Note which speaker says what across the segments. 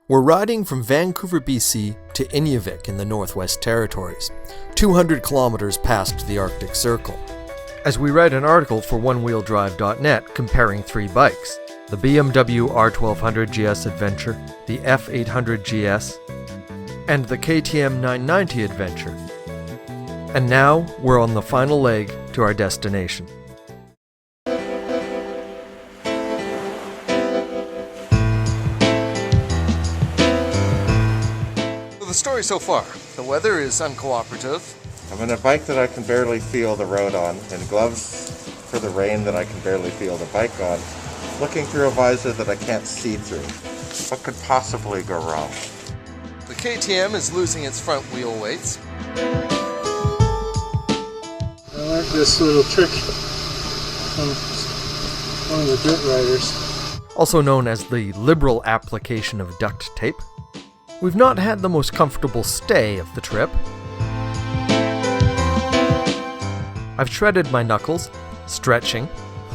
Speaker 1: We're riding from Vancouver, BC to Inuvik in the Northwest Territories, 200 kilometers past the Arctic Circle. As we write an article for onewheeldrive.net comparing three bikes, the BMW R1200 GS Adventure, the F800 GS, and the KTM 990 Adventure. And now we're on the final leg to our destination.
Speaker 2: The story so far. The weather is uncooperative.
Speaker 3: I'm in a bike that I can barely feel the road on, and gloves for the rain that I can barely feel the bike on, looking through a visor that I can't see through. What could possibly go wrong?
Speaker 2: The KTM is losing its front wheel weights.
Speaker 4: I like this little trick from one of the dirt riders.
Speaker 1: Also known as the liberal application of duct tape. We've not had the most comfortable stay of the trip. I've shredded my knuckles, stretching.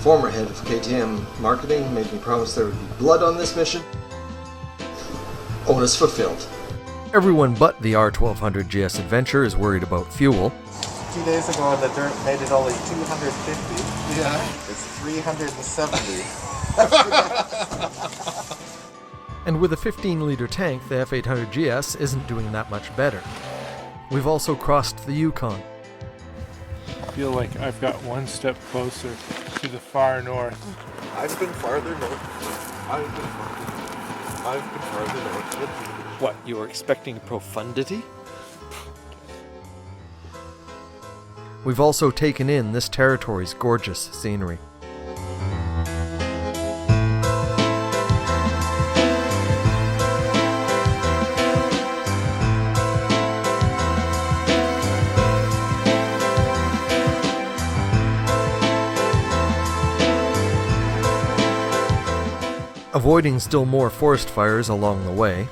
Speaker 5: Former head of KTM marketing made me promise there would be blood on this mission. Onus fulfilled.
Speaker 1: Everyone but the R1200 GS Adventure is worried about fuel.
Speaker 3: 2 days ago the dirt made it only 250.
Speaker 2: Yeah.
Speaker 3: It's 370.
Speaker 1: And with a 15-litre tank, the F800 GS isn't doing that much better. We've also crossed the Yukon.
Speaker 4: I feel like I've got one step closer to the far north.
Speaker 3: I've been farther north. I've been farther north.
Speaker 1: What, you were expecting profundity? We've also taken in this territory's gorgeous scenery. Avoiding still more forest fires along the way.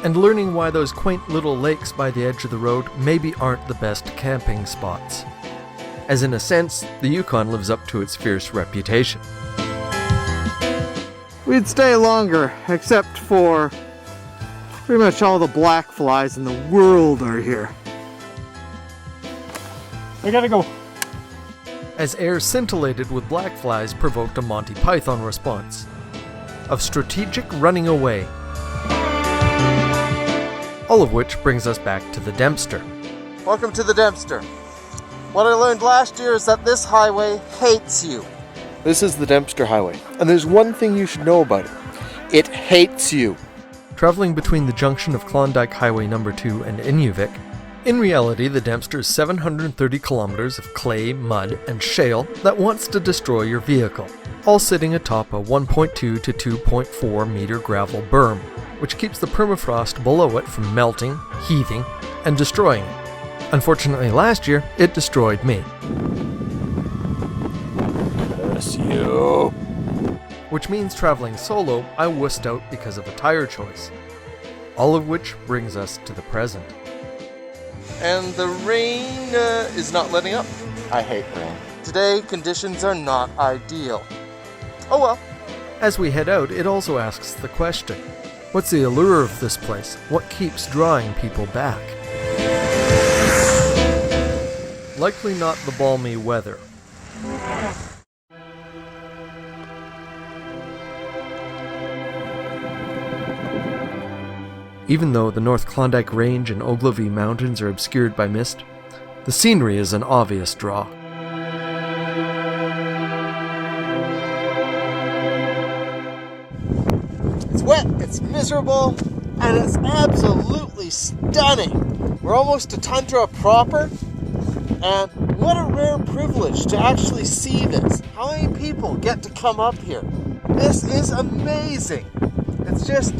Speaker 1: And learning why those quaint little lakes by the edge of the road maybe aren't the best camping spots. As in a sense, the Yukon lives up to its fierce reputation.
Speaker 6: We'd stay longer, except for pretty much all the black flies in the world are here.
Speaker 4: I gotta go.
Speaker 1: As air scintillated with black flies provoked a Monty Python response of strategic running away. All of which brings us back to the Dempster.
Speaker 2: Welcome to the Dempster. What I learned last year is that this highway hates you.
Speaker 7: This is the Dempster Highway, and there's one thing you should know about it. It hates you.
Speaker 1: Traveling between the junction of Klondike Highway No. 2 and Inuvik, in reality the Dempster is 730 kilometers of clay, mud, and shale that wants to destroy your vehicle, all sitting atop a 1.2 to 2.4 meter gravel berm, which keeps the permafrost below it from melting, heaving, and destroying it. Unfortunately last year, it destroyed me.
Speaker 7: Curse you.
Speaker 1: Which means traveling solo, I wussed out because of a tire choice. All of which brings us to the present.
Speaker 2: And the rain is not letting up.
Speaker 3: I hate rain.
Speaker 2: Today, conditions are not ideal. Oh well.
Speaker 1: As we head out, it also asks the question, what's the allure of this place? What keeps drawing people back? Likely not the balmy weather. Even though the North Klondike Range and Ogilvie Mountains are obscured by mist, the scenery is an obvious draw.
Speaker 2: It's wet, it's miserable, and it's absolutely stunning. We're almost to tundra proper, and what a rare privilege to actually see this. How many people get to come up here? This is amazing. It's just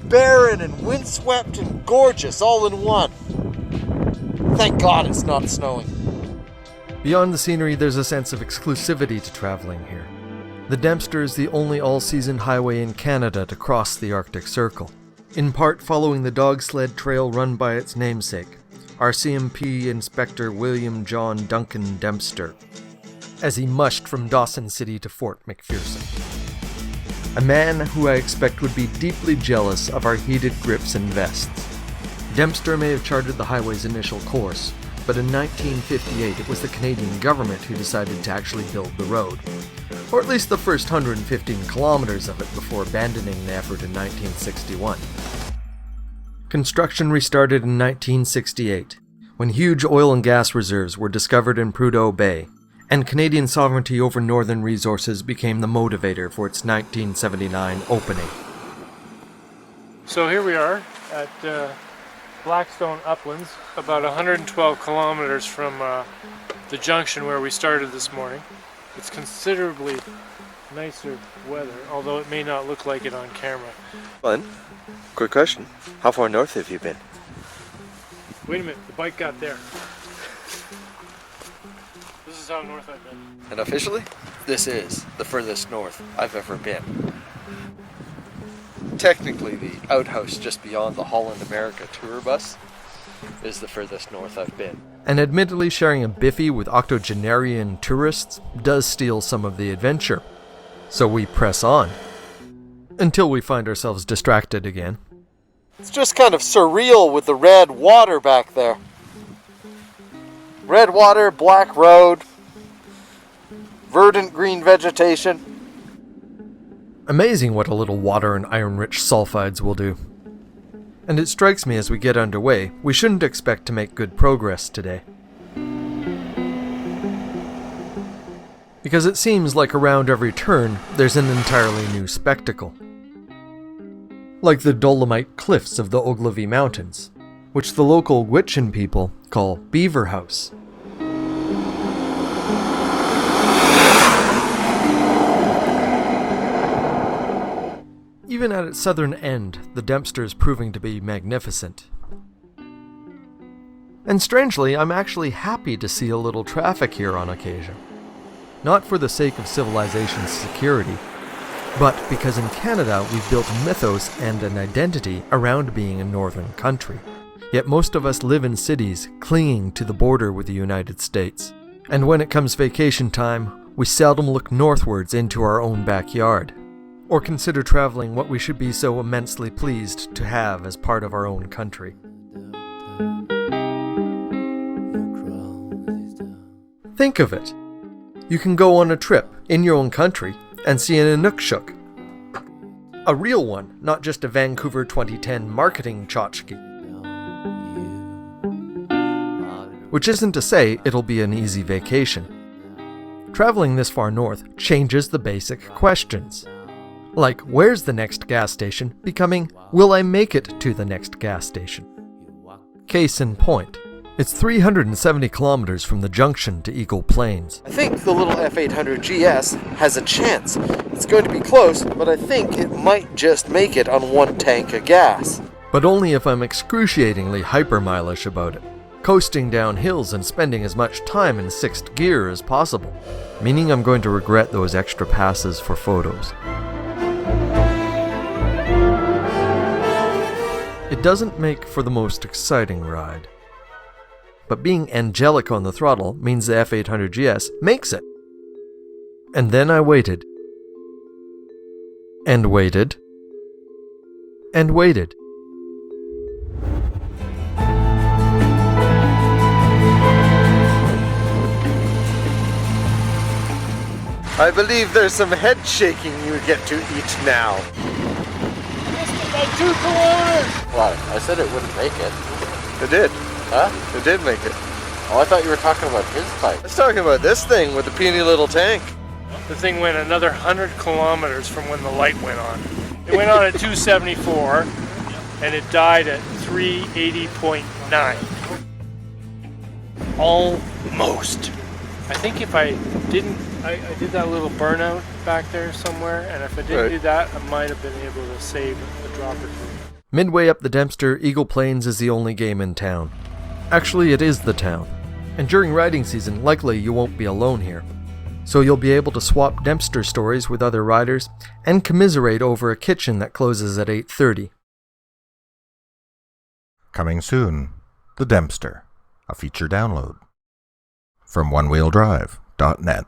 Speaker 2: barren and windswept and gorgeous all in one. Thank God it's not snowing.
Speaker 1: Beyond the scenery, there's a sense of exclusivity to traveling here. The Dempster is the only all-season highway in Canada to cross the Arctic Circle, in part following the dog sled trail run by its namesake, RCMP Inspector William John Duncan Dempster, as he mushed from Dawson City to Fort McPherson. A man who I expect would be deeply jealous of our heated grips and vests. Dempster may have charted the highway's initial course, but in 1958 it was the Canadian government who decided to actually build the road, or at least the first 115 kilometers of it before abandoning the effort in 1961. Construction restarted in 1968, when huge oil and gas reserves were discovered in Prudhoe Bay, and Canadian sovereignty over northern resources became the motivator for its 1979 opening.
Speaker 4: So here we are at Blackstone Uplands, about 112 kilometers from the junction where we started this morning. It's considerably nicer weather, although it may not look like it on camera.
Speaker 7: Fun. Quick question. How far north have you been?
Speaker 4: Wait a minute, the bike got there. This is how north I've been.
Speaker 7: And officially, this is the furthest north I've ever been. Technically, the outhouse just beyond the Holland America tour bus is the furthest north I've been.
Speaker 1: And admittedly, sharing a biffy with octogenarian tourists does steal some of the adventure. So we press on, until we find ourselves distracted again.
Speaker 6: It's just kind of surreal with the red water back there. Red water, black road, verdant green vegetation.
Speaker 1: Amazing what a little water and iron-rich sulfides will do. And it strikes me as we get underway, we shouldn't expect to make good progress today. Because it seems like around every turn, there's an entirely new spectacle. Like the Dolomite cliffs of the Ogilvy Mountains, which the local Gwich'in people call Beaver House. Even at its southern end, the Dempster is proving to be magnificent. And strangely, I'm actually happy to see a little traffic here on occasion. Not for the sake of civilization's security, but because in Canada we've built a mythos and an identity around being a northern country. Yet most of us live in cities clinging to the border with the United States. And when it comes vacation time, we seldom look northwards into our own backyard, or consider traveling what we should be so immensely pleased to have as part of our own country. Think of it. You can go on a trip in your own country and see an Inukshuk. A real one, not just a Vancouver 2010 marketing tchotchke. Which isn't to say it'll be an easy vacation. Traveling this far north changes the basic questions. Like, where's the next gas station becoming, will I make it to the next gas station? Case in point, it's 370 kilometers from the junction to Eagle Plains.
Speaker 6: I think the little F800 GS has a chance. It's going to be close, but I think it might just make it on one tank of gas.
Speaker 1: But only if I'm excruciatingly hyper-mileish about it, coasting down hills and spending as much time in sixth gear as possible, meaning I'm going to regret those extra passes for photos. It doesn't make for the most exciting ride. But being angelic on the throttle means the F800 GS makes it. And then I waited. And waited. And waited.
Speaker 7: I believe there's some head shaking you get to eat now.
Speaker 4: By 2 kilometers!
Speaker 3: What? I said it wouldn't make it.
Speaker 7: It did.
Speaker 3: Huh?
Speaker 7: It did make it.
Speaker 3: Oh, I thought you were talking about his
Speaker 7: I
Speaker 3: bike.
Speaker 7: was talking about this thing with the puny little tank.
Speaker 4: The thing went another 100 kilometers from when the light went on. It went on at 274, and it died at 380.9. Almost. I think if I didn't, I did that little burnout back there somewhere, and if I didn't do that, I might have been able to save a drop or two.
Speaker 1: Midway up the Dempster, Eagle Plains is the only game in town. Actually, it is the town. And during riding season, likely you won't be alone here. So you'll be able to swap Dempster stories with other riders and commiserate over a kitchen that closes at 8:30.
Speaker 8: Coming soon, the Dempster. a feature download from onewheeldrive.net.